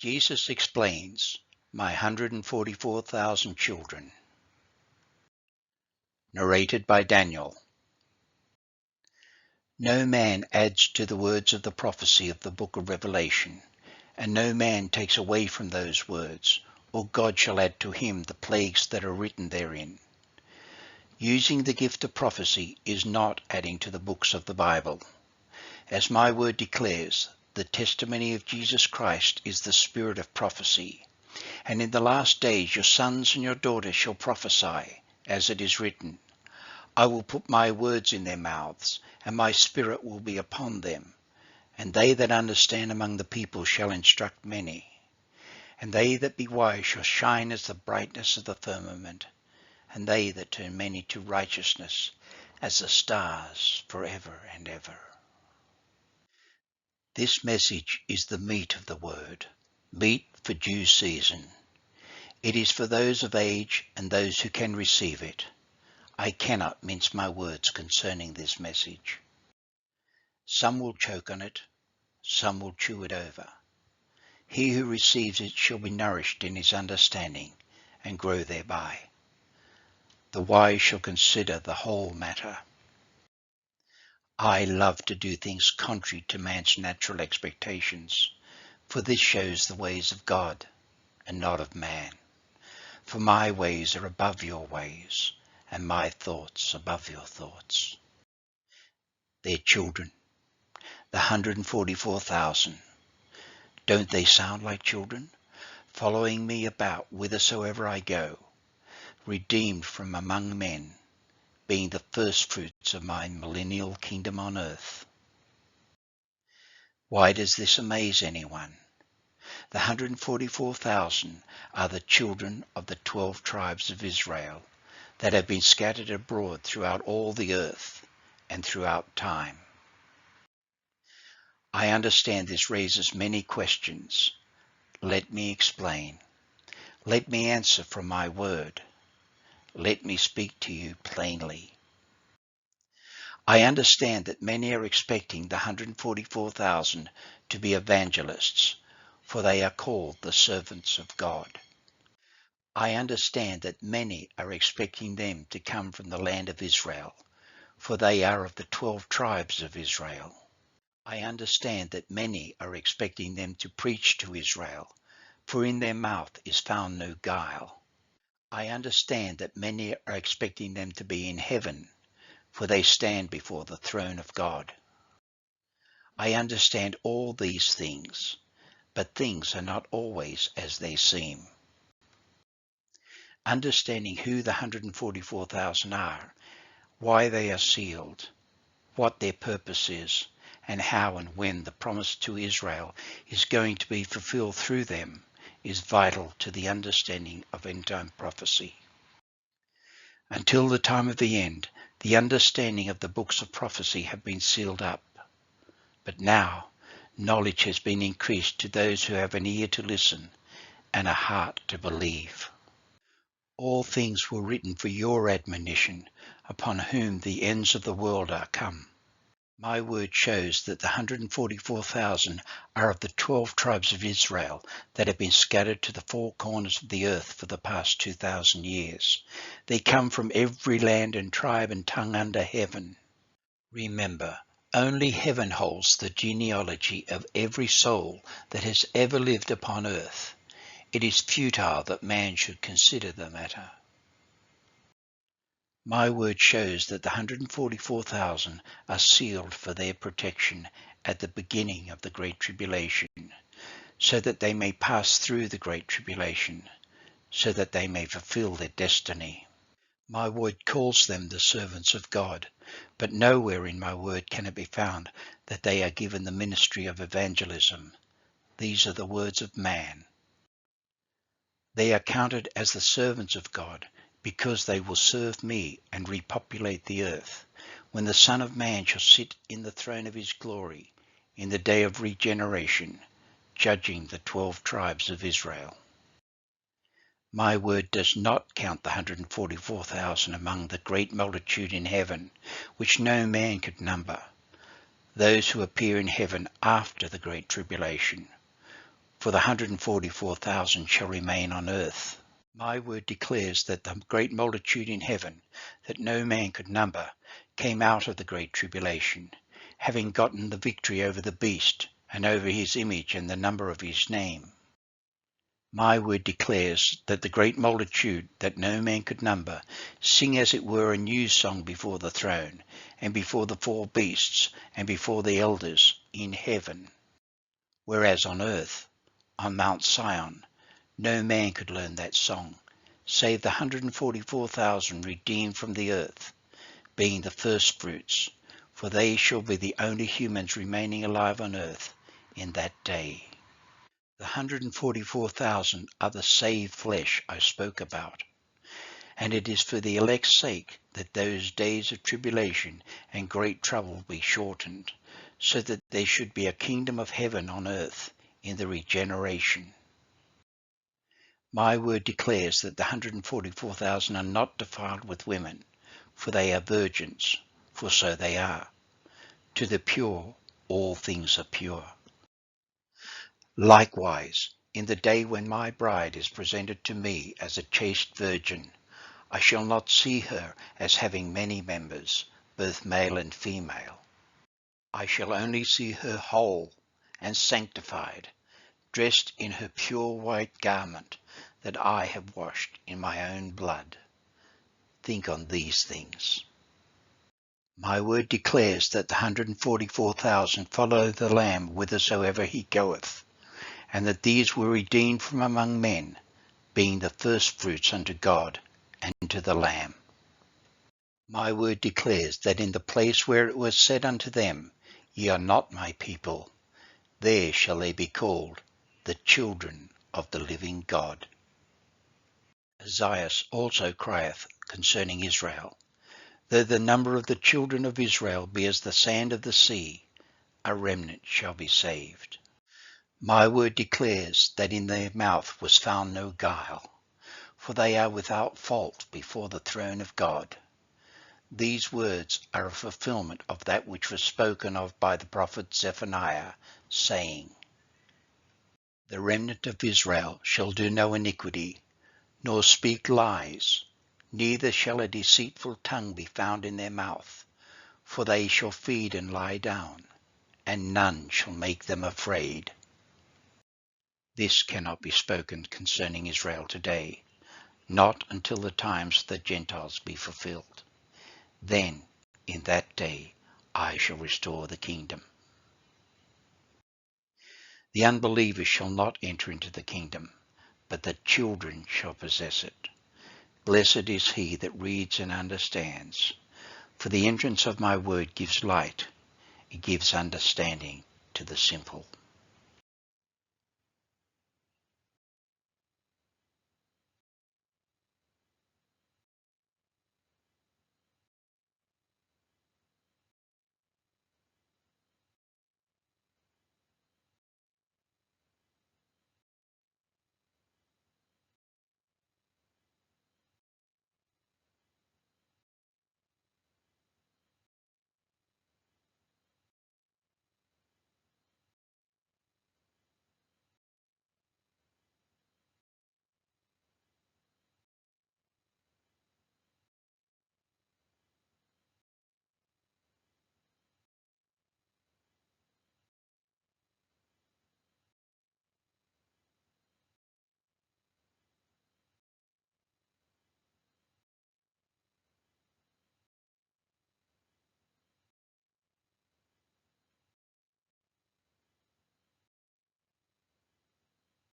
Jesus explains, My 144,000 children. Narrated by Daniel. No man adds to the words of the prophecy of the book of Revelation, and no man takes away from those words, or God shall add to him the plagues that are written therein. Using the gift of prophecy is not adding to the books of the Bible. As my word declares, the testimony of Jesus Christ is the spirit of prophecy. And in the last days your sons and your daughters shall prophesy, as it is written, I will put my words in their mouths, and my spirit will be upon them. And they that understand among the people shall instruct many. And they that be wise shall shine as the brightness of the firmament, and they that turn many to righteousness as the stars forever and ever. This message is the meat of the word, meat for due season. It is for those of age and those who can receive it. I cannot mince my words concerning this message. Some will choke on it, some will chew it over. He who receives it shall be nourished in his understanding and grow thereby. The wise shall consider the whole matter. I love to do things contrary to man's natural expectations, for this shows the ways of God and not of man. For my ways are above your ways, and my thoughts above your thoughts. Their children, the 144,000, don't they sound like children, following me about whithersoever I go, redeemed from among men, being the firstfruits of my millennial kingdom on earth? Why does this amaze anyone? The 144,000 are the children of the 12 tribes of Israel that have been scattered abroad throughout all the earth and throughout time. I understand this raises many questions. Let me explain. Let me answer from my word. Let me speak to you plainly. I understand that many are expecting the 144,000 to be evangelists, for they are called the servants of God. I understand that many are expecting them to come from the land of Israel, for they are of the 12 tribes of Israel. I understand that many are expecting them to preach to Israel, for in their mouth is found no guile. I understand that many are expecting them to be in heaven, for they stand before the throne of God. I understand all these things, but things are not always as they seem. Understanding who the 144,000 are, why they are sealed, what their purpose is, and how and when the promise to Israel is going to be fulfilled through them is vital to the understanding of end-time prophecy. Until the time of the end, the understanding of the books of prophecy have been sealed up. But now, knowledge has been increased to those who have an ear to listen and a heart to believe. All things were written for your admonition, upon whom the ends of the world are come. My word shows that the 144,000 are of the 12 tribes of Israel that have been scattered to the four corners of the earth for the past 2,000 years. They come from every land and tribe and tongue under heaven. Remember, only heaven holds the genealogy of every soul that has ever lived upon earth. It is futile that man should consider the matter. My word shows that the 144,000 are sealed for their protection at the beginning of the Great Tribulation, so that they may pass through the Great Tribulation, so that they may fulfill their destiny. My word calls them the servants of God, but nowhere in my word can it be found that they are given the ministry of evangelism. These are the words of man. They are counted as the servants of God, because they will serve me and repopulate the earth, when the Son of Man shall sit in the throne of his glory, in the day of regeneration, judging the 12 tribes of Israel. My word does not count the 144,000 among the great multitude in heaven, which no man could number, those who appear in heaven after the great tribulation. for the 144,000 shall remain on earth. My word declares that the great multitude in heaven, that no man could number, came out of the great tribulation, having gotten the victory over the beast, and over his image and the number of his name. My word declares that the great multitude, that no man could number, sing as it were a new song before the throne, and before the four beasts, and before the elders in heaven. Whereas on earth, on Mount Sion, no man could learn that song, save the 144,000 redeemed from the earth, being the firstfruits, for they shall be the only humans remaining alive on earth in that day. The 144,000 are the saved flesh I spoke about, and it is for the elect's sake that those days of tribulation and great trouble be shortened, so that there should be a kingdom of heaven on earth in the regeneration. My word declares that the 144,000 are not defiled with women, for they are virgins, for so they are. To the pure all things are pure. Likewise, in the day when my bride is presented to me as a chaste virgin, I shall not see her as having many members, both male and female. I shall only see her whole and sanctified, dressed in her pure white garment that I have washed in my own blood. Think on these things. My word declares that the 144,000 follow the Lamb whithersoever he goeth, and that these were redeemed from among men, being the firstfruits unto God and to the Lamb. My word declares that in the place where it was said unto them, Ye are not my people, there shall they be called the children of the living God. Isaiah also crieth concerning Israel, Though the number of the children of Israel be as the sand of the sea, a remnant shall be saved. My word declares that in their mouth was found no guile, for they are without fault before the throne of God. These words are a fulfillment of that which was spoken of by the prophet Zephaniah, saying, The remnant of Israel shall do no iniquity, nor speak lies, neither shall a deceitful tongue be found in their mouth, for they shall feed and lie down, and none shall make them afraid. This cannot be spoken concerning Israel today, not until the times of the Gentiles be fulfilled. Then, in that day, I shall restore the kingdom. The unbelievers shall not enter into the kingdom, but the children shall possess it. Blessed is he that reads and understands, for the entrance of my word gives light, it gives understanding to the simple.